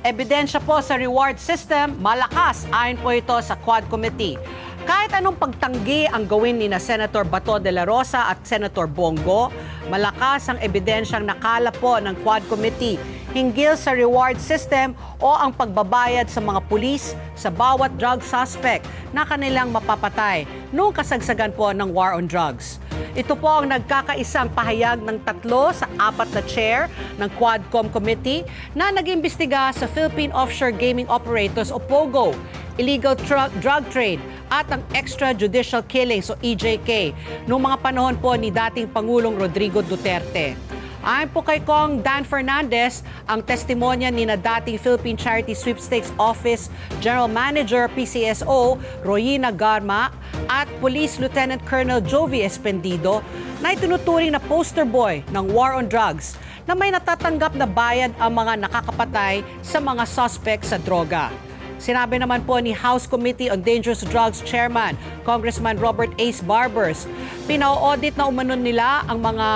Ebidensya po sa reward system, malakas ayon po ito sa Quad Committee. Kahit anong pagtanggi ang gawin ni na Senator Bato de la Rosa at Senator Bongo, malakas ang ebidensyang nakala po ng Quad Committee hinggil sa reward system o ang pagbabayad sa mga pulis sa bawat drug suspect na kanilang mapapatay noong kasagsagan po ng war on drugs. Ito po ang nagkakaisang pahayag ng 3 sa 4 na chair ng Quadcom Committee na nag-imbestiga sa Philippine Offshore Gaming Operators o POGO, illegal drug trade at ang extrajudicial killings o EJK noong mga panahon po ni dating Pangulong Rodrigo Duterte. Ayon po kay Kong Dan Fernandez, ang testimonya ni na dating Philippine Charity Sweepstakes Office General Manager PCSO Royina Garma at Police Lieutenant Colonel Jovi Espendido na itinuturing na poster boy ng war on drugs na may natatanggap na bayad ang mga nakakapatay sa mga suspect sa droga. Sinabi naman po ni House Committee on Dangerous Drugs Chairman, Congressman Robert Ace Barbers, pinao-audit na umano nila ang mga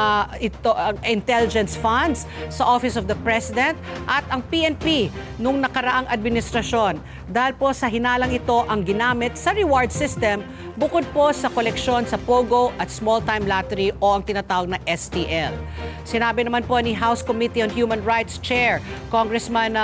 intelligence funds sa Office of the President at ang PNP nung nakaraang administrasyon. Dahil po sa hinalang ito ang ginamit sa reward system bukod po sa koleksyon sa POGO at small time lottery o ang tinatawag na STL. Sinabi naman po ni House Committee on Human Rights Chair, Congressman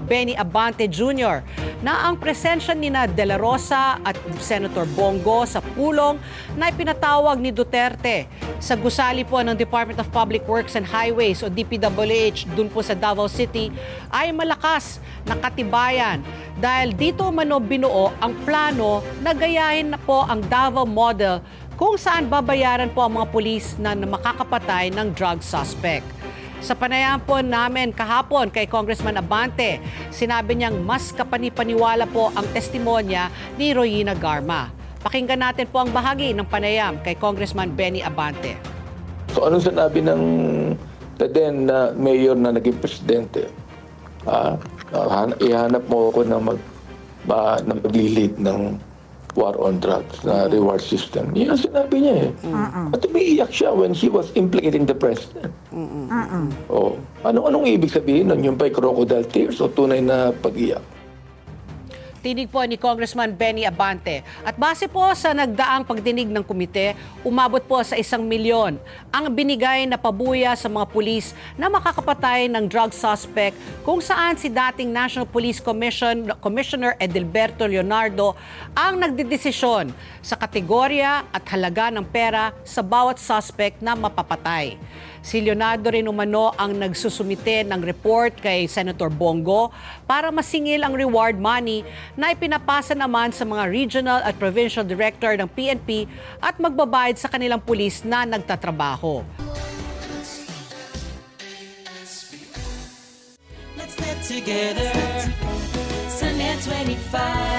Benny Abante Jr., na ang presensya ni na De La Rosa at Senator Bongo sa pulong na ipinatawag ni Duterte sa gusali po ng Department of Public Works and Highways o DPWH dun po sa Davao City ay malakas na katibayan dahil dito umano binuo ang plano na gayahin na po ang Davao model kung saan babayaran po ang mga pulis na makakapatay ng drug suspect. Sa panayam po namin kahapon kay Congressman Abante, sinabi niyang mas kapanipaniwala po ang testimonya ni Royina Garma. Pakinggan natin po ang bahagi ng panayam kay Congressman Benny Abante. So anong sinabi ng then na mayor na naging presidente? Ihanap mo ako na mag-lead ng war on drugs na reward system. Yan sinabi niya eh. At umiiyak siya when he was implicating the president. Oh, anong ibig sabihin nun? Yung ba'y crocodile tears o tunay na pag-iyak? Tinig po ni Congressman Benny Abante. At base po sa nagdaang pagdinig ng komite, umabot po sa 1 milyon ang binigay na pabuya sa mga pulis na makakapatay ng drug suspect kung saan si dating National Police Commissioner Edilberto Leonardo ang nagdedesisyon sa kategorya at halaga ng pera sa bawat suspect na mapapatay. Si Leonardo rin umano ang nagsusumite ng report kay Senator Bongo para masingil ang reward money na ipinapasa naman sa mga regional at provincial director ng PNP at magbabayad sa kanilang pulis na nagtatrabaho. Let's get together, Sunday 25.